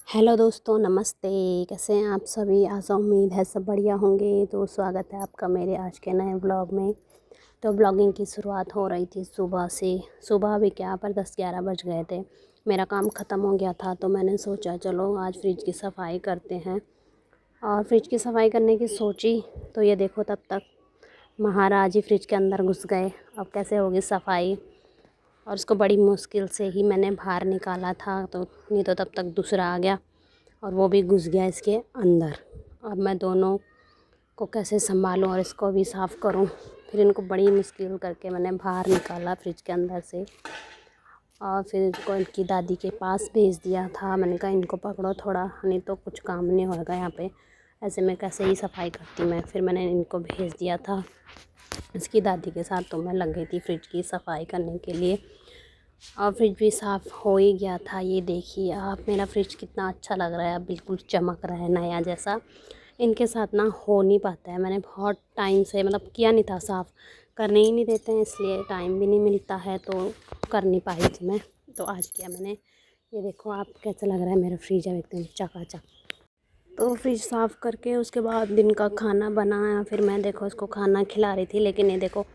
Hello दोस्तों, नमस्ते। कैसे हैं आप सभी? आशा उम्मीद है सब बढ़िया होंगे। तो स्वागत है आपका मेरे आज के नए ब्लॉग में। तो ब्लॉगिंग की शुरुआत हो रही थी सुबह से। सुबह भी क्या पर 10-11 बज गए थे। मेरा काम ख़त्म हो गया था तो मैंने सोचा चलो आज फ्रिज की सफाई करते हैं। और फ्रिज की सफाई करने की सोची तो ये देखो तब तक महाराज ही फ्रिज के अंदर घुस गए। अब कैसे होगी सफाई? और उसको बड़ी मुश्किल से ही मैंने बाहर निकाला था, तो नहीं तो तब तक दूसरा आ गया और वो भी घुस गया इसके अंदर। अब मैं दोनों को कैसे संभालूं और इसको भी साफ़ करूं। फिर इनको बड़ी मुश्किल करके मैंने बाहर निकाला फ्रिज के अंदर से और फिर इनको इनकी दादी के पास भेज दिया था। मैंने कहा इनको पकड़ो थोड़ा, नहीं तो कुछ काम नहीं होगा यहाँ पे, ऐसे में कैसे ही सफाई करती मैं। फिर मैंने इनको भेज दिया था इसकी दादी के साथ। तो मैं लग गई थी फ्रिज की सफाई करने के लिए और फ्रिज भी साफ़ हो ही गया था। ये देखिए आप, मेरा फ्रिज कितना अच्छा लग रहा है, अब बिल्कुल चमक रहा है नया जैसा। इनके साथ ना हो नहीं पाता है, मैंने बहुत टाइम से मतलब किया नहीं था, साफ़ करने ही नहीं देते हैं, इसलिए टाइम भी नहीं मिलता है तो कर नहीं पाई थी मैं। तो आज किया मैंने। ये देखो आप, कैसा लग रहा है मेरा फ्रिज है एकदम चकाचक। तो फ्रिज साफ़ करके उसके बाद दिन का खाना बनाया। फिर मैं देखो उसको खाना खिला रही थी, लेकिन ये देखो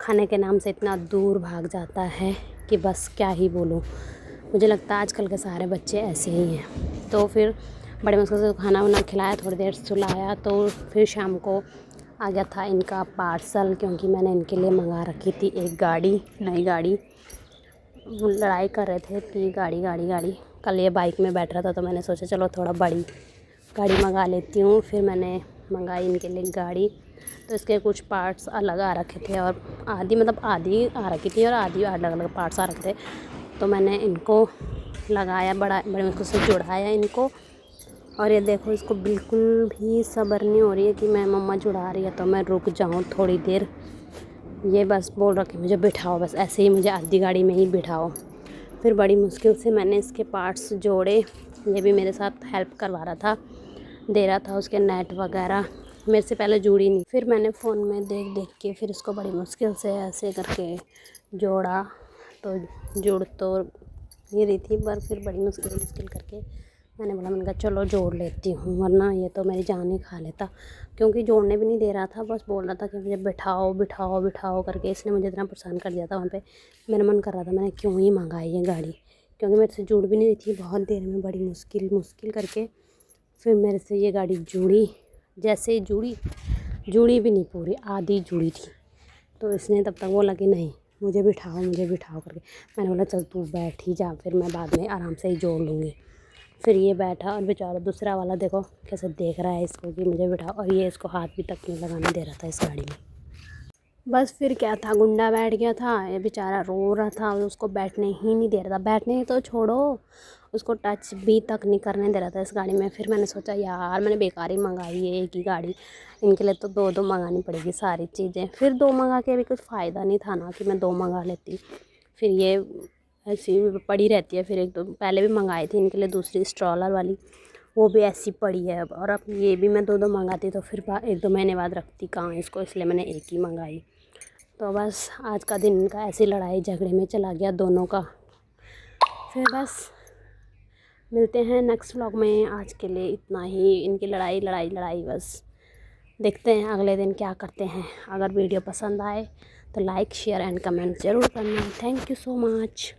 खाने के नाम से इतना दूर भाग जाता है कि बस क्या ही बोलूँ। मुझे लगता है आजकल के सारे बच्चे ऐसे ही हैं। तो फिर बड़े मुश्किल से खाना वाना खिलाया, थोड़ी देर सुलाया, तो फिर शाम को आ गया था इनका पार्सल, क्योंकि मैंने इनके लिए मंगा रखी थी एक गाड़ी, नई गाड़ी। वो लड़ाई कर रहे थे कि गाड़ी गाड़ी गाड़ी। कल ये बाइक में बैठ रहा था तो मैंने सोचा चलो थोड़ा बड़ी गाड़ी मंगा लेती हूँ। फिर मैंने मंगाई इनके लिए गाड़ी। तो इसके कुछ पार्ट्स अलग आ रखे थे और आधी आ रखी थी और आधी अलग अलग पार्ट्स आ रखे थे। तो मैंने इनको लगाया, बड़े मुश्किल से जुड़ाया इनको। और ये देखो इसको बिल्कुल भी सब्र नहीं हो रही है कि मैं मम्मा जुड़ा रही है तो मैं रुक जाऊँ थोड़ी देर। ये बस बोल रहा कि मुझे बिठाओ, बस ऐसे ही मुझे आधी गाड़ी में ही बिठाओ। फिर बड़ी मुश्किल से मैंने इसके पार्ट्स जोड़े। ये भी मेरे साथ हेल्प करवा रहा था, दे रहा था उसके नेट वगैरह। मेरे से पहले जुड़ी नहीं, फिर मैंने फ़ोन में देख देख के फिर इसको बड़ी मुश्किल से ऐसे करके जोड़ा। तो जुड़ तो नहीं रही थी, पर फिर बड़ी मुश्किल करके मैंने कहा चलो जोड़ लेती हूँ, वरना ये तो मेरी जान ही खा लेता। क्योंकि जोड़ने भी नहीं दे रहा था, बस बोल रहा था कि मुझे बिठाओ बिठाओ बिठाओ करके। इसने मुझे इतना परेशान कर दिया था वहाँ पे। मेरा मन कर रहा था मैंने क्यों ही मंगाई ये गाड़ी, क्योंकि मेरे से जुड़ भी नहीं रही थी बहुत देर में। बड़ी मुश्किल करके फिर मेरे से ये गाड़ी जुड़ी। जैसे ही जुड़ी भी नहीं, पूरी आधी जुड़ी थी। तो इसने तब तक बोला कि नहीं मुझे बिठाओ करके। मैंने बोला चल तू बैठ ही जा, फिर मैं बाद में आराम से ही जोड़ लूँगी। फिर ये बैठा और बेचारा दूसरा वाला देखो कैसे देख रहा है इसको कि मुझे बिठाओ, और ये इसको हाथ भी तक नहीं लगाने दे रहा था इस गाड़ी में। बस फिर क्या था, गुंडा बैठ गया था, ये बेचारा रो रहा था, उसको बैठने ही नहीं दे रहा था। बैठने ही तो छोड़ो, उसको टच भी तक नहीं करने दे रहा था इस गाड़ी में। फिर मैंने सोचा यार मैंने बेकार ही मंगाई है एक ही गाड़ी, इनके लिए तो दो दो मंगानी पड़ेगी सारी चीज़ें। फिर दो मंगा के भी कुछ फ़ायदा नहीं था ना कि मैं दो मंगा लेती। फिर ये ऐसी पड़ी रहती है। फिर एक दो पहले भी मंगाई थी इनके लिए दूसरी स्ट्रॉलर वाली, वो भी ऐसी पड़ी है अब। और अब ये भी मैं दो दो मंगाती तो फिर 1-2 महीने बाद रखती कहाँ इसको, इसलिए मैंने एक ही मंगाई। तो बस आज का दिन इनका ऐसी लड़ाई झगड़े में चला गया दोनों का। फिर बस मिलते हैं नेक्स्ट व्लॉग में। आज के लिए इतना ही। इनकी लड़ाई लड़ाई लड़ाई बस। देखते हैं अगले दिन क्या करते हैं। अगर वीडियो पसंद आए तो लाइक शेयर एंड कमेंट ज़रूर करना। Thank you so much.